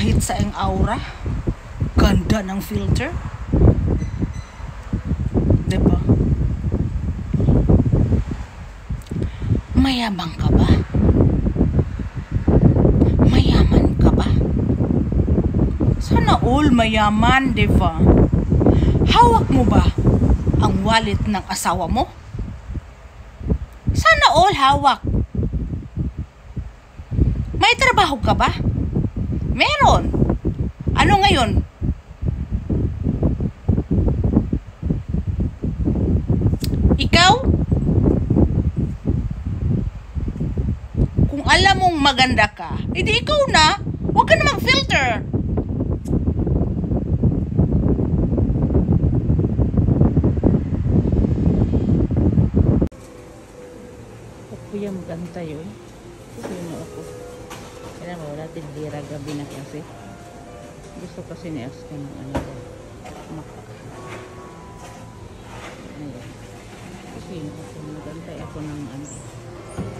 Kahit sa ang aura, ganda ng filter. Diba? Mayabang ka ba? Mayaman ka ba? Sana all mayaman, diba? Hawak mo ba ang wallet ng asawa mo? Sana all hawak. May trabaho ka ba? Meron. Ano ngayon? Ikaw? Kung alam mong maganda ka, edi ikaw na. Huwag ka na mag-filter. Kuya maganda yun. Kuya mo ako. Kaya mo wala tindira gabi na kasi. Gusto kasi ni Aska ng ano ko. Maka. Ayan. Kasi ako magantay ako ng ano.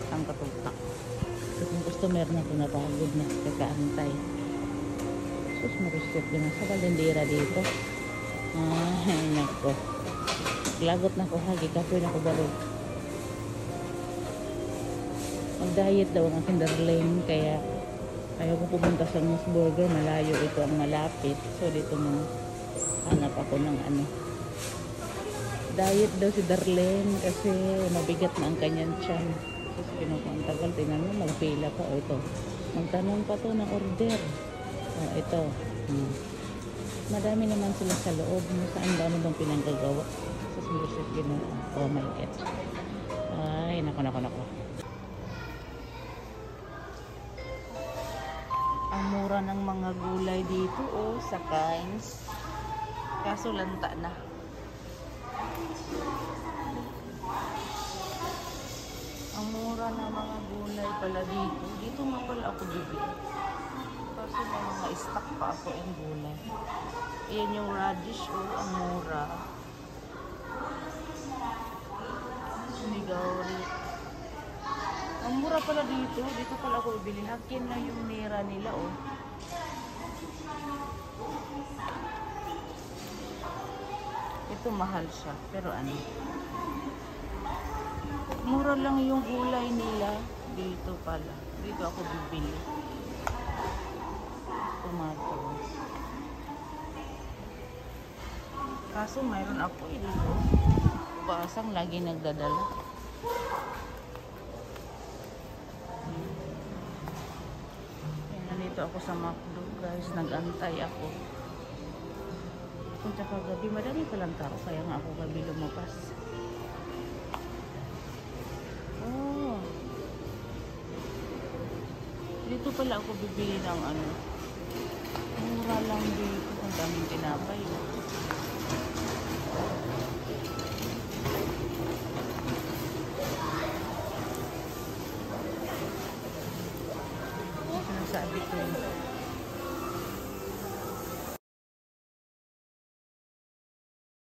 Ang katutak. So kung customer na ito napagod na kakaantay. Sus marisip din na sa kalendera dito. Ay nako. Lagot na ko hagi. Kapoy na ko balog. Mag-diet daw ang aking darling, kaya ayaw ko pumunta sa Moose Burger, malayo ito ang malapit. So dito mo hanap ako ng ano. Diet daw si Darlene kasi mabigat na ang kanyang tiyan. So ang tagal, tingnan mo, magpila pa. O ito, magtanong pa to ng order. O ito, madami naman sila sa loob. Saan ba ano bang pinanggagawa? Sa sinusit ginawa. Oh my God. Ay, nako. Ang mura ng mga gulay dito sa Kynes. Kaso lanta na. Ang mura ng mga gulay pala dito. Dito nga pala ako bibili. Kasi may mga stock pa ako yung gulay. Ayan yung radish ang mura. Sinigawri. Ang mura pala dito. Dito pala ako bibili. Hakin na yung nira nila Ito mahal siya. Pero ano? Mura lang yung gulay nila. Dito pala. Dito ako bibili. Tomatoes. Kaso mayroon ako dito. Basang lagi nagdadala. Ako sa McDo guys, nag-antay ako. Kung tsaka gabi, madami palang tao, kaya nga ako gabi lumabas. Dito pala ako bibili ng ano. Mura lang dito, ang daming tinapay. Sabi ko